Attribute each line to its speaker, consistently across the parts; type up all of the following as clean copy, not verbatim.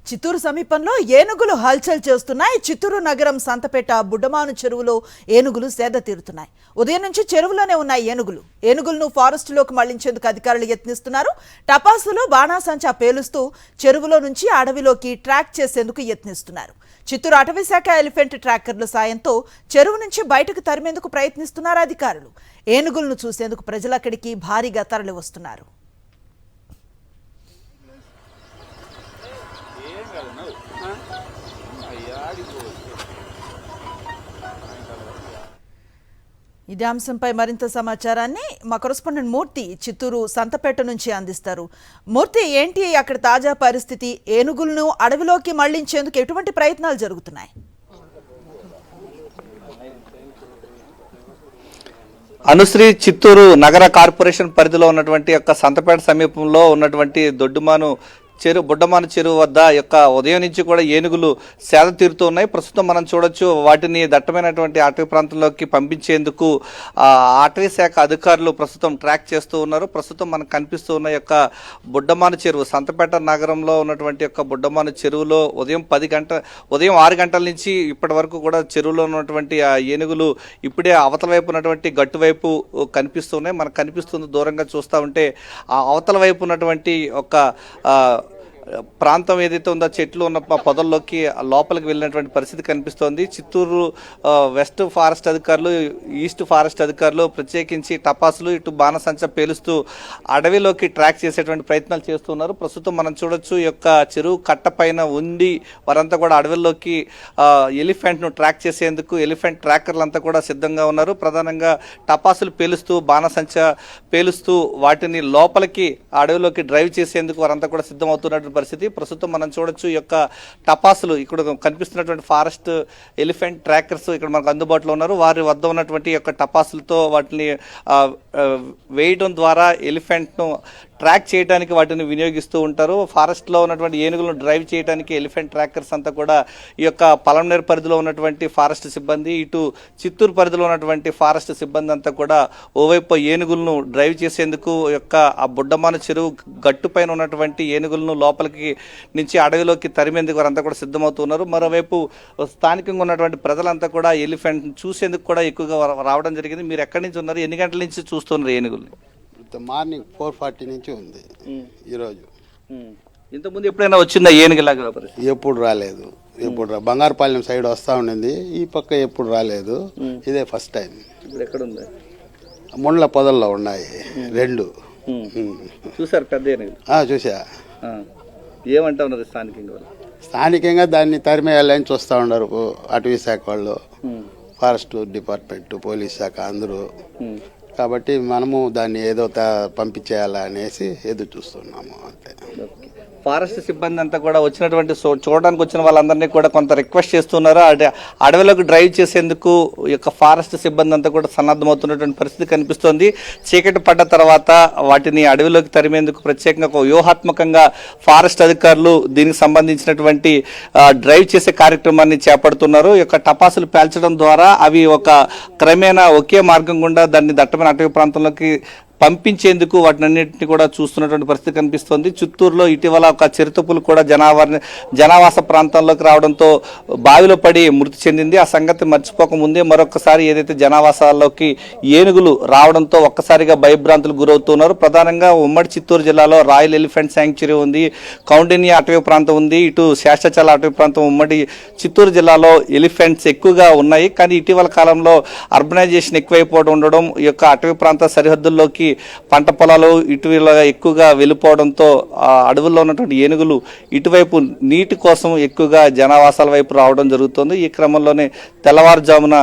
Speaker 1: చిత్తూరు సమీపంలో ఏనుగులు హల్చల్ చేస్తున్నాయి. చిత్తూరు నగరం సంతపేట బుడ్డమాను చెరువులో ఏనుగులు సేద తీరుతున్నాయి. ఉదయం నుంచి చెరువులోనే ఉన్నాయి ఏనుగులను ఫారెస్టులోకి మళ్లించేందుకు అధికారులు యత్నిస్తున్నారు. టపాసులు బాణాసంచా పేలుస్తూ చెరువులో నుంచి అడవిలోకి ట్రాక్ చేసేందుకు యత్నిస్తున్నారు. చిత్తూరు అటవీ శాఖ ఎలిఫెంట్ ట్రాకర్ల సాయంతో చెరువు నుంచి బయటకు తరిమేందుకు ప్రయత్నిస్తున్నారు అధికారులు. ఏనుగులను చూసేందుకు ప్రజలు అక్కడికి భారీగా తరలి వస్తున్నారు. ఇదే అంశంపై మరింత సమాచారాన్ని మా కరెస్పాండెంట్ మూర్తి చిత్తూరు సంతపేట నుంచి అందిస్తారు. మూర్తి, ఏంటి అక్కడ తాజా పరిస్థితి? ఏనుగులను అడవిలోకి మళ్లించేందుకు ఎటువంటి ప్రయత్నాలు జరుగుతున్నాయి?
Speaker 2: అనుశ్రీ, చిత్తూరు నగర కార్పొరేషన్ పరిధిలో ఉన్నటువంటి యొక్క సంతపేట సమీపంలో ఉన్నటువంటి బుడ్డమాను చెరువు వద్ద యొక్క ఉదయం నుంచి కూడా ఏనుగులు సేద తీరుతూ ఉన్నాయి. ప్రస్తుతం మనం చూడొచ్చు, వాటిని దట్టమైనటువంటి అటవీ ప్రాంతంలోకి పంపించేందుకు అటవీ శాఖ అధికారులు ప్రస్తుతం ట్రాక్ చేస్తూ ఉన్నారు. ప్రస్తుతం మనకు కనిపిస్తూ ఉన్న యొక్క బుడ్డమాను చెరువు, సంతపేట నగరంలో ఉన్నటువంటి యొక్క బుడ్డమాను చెరువులో ఉదయం 6 గంటల నుంచి ఇప్పటి వరకు కూడా చెరువులో ఉన్నటువంటి ఆ ఏనుగులు ఇప్పుడే అవతల వైపు ఉన్నటువంటి గట్టు వైపు కనిపిస్తున్నాయి. మనకు కనిపిస్తుంది దూరంగా చూస్తూ ఉంటే. ఆ అవతల వైపు ఉన్నటువంటి ఒక ప్రాంతం ఏదైతే ఉందో చెట్లు ఉన్న పొదల్లోకి లోపలికి వెళ్ళినటువంటి పరిస్థితి కనిపిస్తోంది. చిత్తూరు వెస్ట్ ఫారెస్ట్ అధికారులు, ఈస్ట్ ఫారెస్ట్ అధికారులు ప్రత్యేకించి టపాసులు, ఇటు బాణసంచా పేలుస్తూ అడవిలోకి ట్రాక్ చేసేటువంటి ప్రయత్నాలు చేస్తున్నారు. ప్రస్తుతం మనం చూడొచ్చు, ఈ యొక్క చెరువు కట్ట పైన ఉండి వారంతా కూడా అడవిలోకి ఎలిఫెంట్ను ట్రాక్ చేసేందుకు ఎలిఫెంట్ ట్రాకర్లంతా కూడా సిద్ధంగా ఉన్నారు. ప్రధానంగా టపాసులు పేలుస్తూ, బాణసంచా పేలుస్తూ వాటిని లోపలికి అడవిలోకి డ్రైవ్ చేసేందుకు వారంతా కూడా సిద్ధమవుతున్నటువంటి పరిస్థితి. ప్రస్తుతం మనం చూడొచ్చు, ఈ యొక్క టపాసులు ఇక్కడ కనిపిస్తున్నటువంటి ఫారెస్ట్ ఎలిఫెంట్ ట్రాకర్స్ ఇక్కడ మనకు అందుబాటులో ఉన్నారు. వారి వద్ద ఉన్నటువంటి యొక్క టపాసులతో వాటిని వేయడం ద్వారా ఎలిఫెంట్ను ట్రాక్ చేయడానికి వాటిని వినియోగిస్తూ ఉంటారు. ఫారెస్ట్లో ఉన్నటువంటి ఏనుగులను డ్రైవ్ చేయడానికి ఎలిఫెంట్ ట్రాకర్స్ అంతా కూడా ఈ యొక్క పలంనేరు పరిధిలో ఉన్నటువంటి ఫారెస్ట్ సిబ్బంది, ఇటు చిత్తూరు పరిధిలో ఉన్నటువంటి ఫారెస్ట్ సిబ్బంది అంతా కూడా ఓవైపు ఏనుగులను డ్రైవ్ చేసేందుకు యొక్క ఆ బుడ్డమాను చెరువు గట్టు పైన ఉన్నటువంటి ఏనుగులను లోపలికి నుంచి అడవిలోకి తరిమేందుకు వారంతా కూడా సిద్ధమవుతున్నారు. మరోవైపు స్థానికంగా ఉన్నటువంటి ప్రజలంతా కూడా ఎలిఫెంట్ చూసేందుకు కూడా ఎక్కువగా రావడం జరిగింది. మీరు ఎక్కడి నుంచి ఉన్నారు? ఎన్ని గంటల నుంచి చూస్తున్నారు ఏనుగులు?
Speaker 3: మార్నింగ్ 4:40 నుంచి ఉంది ఈరోజు.
Speaker 2: ఇంతకుముందు ఎప్పుడైనా వచ్చిందా ఏనుగులాగా?
Speaker 3: ఎప్పుడు రాలేదు. బంగారుపాలెం సైడ్ వస్తూ ఉండింది, ఈ పక్క ఎప్పుడు రాలేదు. ఇదే ఫస్ట్ టైం.
Speaker 2: ఎక్కడ ఉంది?
Speaker 3: ముండ్ల పొదల్లో ఉన్నాయి 2.
Speaker 2: చూసారు పెద్ద ఏనుగులు?
Speaker 3: చూసా.
Speaker 2: ఏమంటా ఉన్నారు స్థానికంగా?
Speaker 3: స్థానికంగా దాన్ని తరిమేయాలని చూస్తూ ఉన్నారు అటవీ శాఖ వాళ్ళు, ఫారెస్ట్ డిపార్ట్మెంట్, పోలీస్ శాఖ అందరూ. కాబట్టి మనము దాన్ని ఏదో పంపించేయాలా అనేసి ఎదురు చూస్తున్నాము అంతే.
Speaker 2: ఫారెస్ట్ సిబ్బంది అంతా కూడా వచ్చినటువంటి చూడడానికి వచ్చిన వాళ్ళందరినీ కూడా కొంత రిక్వెస్ట్ చేస్తున్నారు. అడవిలోకి డ్రైవ్ చేసేందుకు ఈ యొక్క ఫారెస్ట్ సిబ్బంది అంతా కూడా సన్నద్ధమవుతున్నటువంటి పరిస్థితి కనిపిస్తోంది. చీకటి పడ్డ తర్వాత వాటిని అడవిలోకి తరిమేందుకు ప్రత్యేకంగా ఒక వ్యూహాత్మకంగా ఫారెస్ట్ అధికారులు దీనికి సంబంధించినటువంటి డ్రైవ్ చేసే కార్యక్రమాన్ని చేపడుతున్నారు. ఈ యొక్క టపాసులు పేల్చడం ద్వారా అవి ఒక క్రమేణా ఒకే మార్గం గుండా దాన్ని దట్టమైన అటవీ ప్రాంతంలోకి పంపించేందుకు వాటినన్నింటినీ కూడా చూస్తున్నటువంటి పరిస్థితి కనిపిస్తోంది. చిత్తూరులో ఇటీవల ఒక చిరుతపులు కూడా జనావాస ప్రాంతంలోకి రావడంతో బావిలో పడి మృతి చెందింది. ఆ సంగతి మర్చిపోకముందే మరొకసారి ఏదైతే జనావాసాల్లోకి ఏనుగులు రావడంతో ఒక్కసారిగా భయభ్రాంతులు గురవుతున్నారు. ప్రధానంగా ఉమ్మడి చిత్తూరు జిల్లాలో రాయల్ ఎలిఫెంట్ శాంక్చురీ ఉంది, కౌండిన్య అటవీ ప్రాంతం ఉంది, ఇటు శేషాచల అటవీ ప్రాంతం. ఉమ్మడి చిత్తూరు జిల్లాలో ఎలిఫెంట్స్ ఎక్కువగా ఉన్నాయి. కానీ ఇటీవల కాలంలో అర్బనైజేషన్ ఎక్కువైపోవడం ఉండడం, ఈ యొక్క అటవీ ప్రాంత సరిహద్దుల్లోకి పంట పొలాలు ఇటువైపుగా ఎక్కువగా వెళ్ళిపోవడంతో అడవుల్లో ఉన్నటువంటి ఏనుగులు ఇటువైపు నీటి కోసం ఎక్కువగా జనావాసాల వైపు రావడం జరుగుతుంది. ఈ క్రమంలోనే తెల్లవారుజామున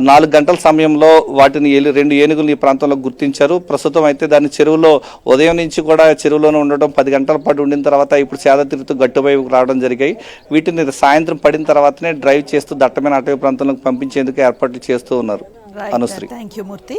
Speaker 2: 4 గంటల సమయంలో వాటిని 2 ఏనుగులు ఈ ప్రాంతంలో గుర్తించారు. ప్రస్తుతం అయితే దాని చెరువులో ఉదయం నుంచి కూడా చెరువులోనే ఉండడం, 10 గంటల పాటు ఉండిన తర్వాత ఇప్పుడు సేద తీరుతూ గట్టువైపుకు రావడం జరిగాయి. వీటిని సాయంత్రం పడిన తర్వాతనే డ్రైవ్ చేస్తూ దట్టమైన అటవీ ప్రాంతంలోకి పంపించేందుకు ఏర్పాట్లు చేస్తూ ఉన్నారు. అనుశ్రీ.
Speaker 1: థాంక్యూ మూర్తి.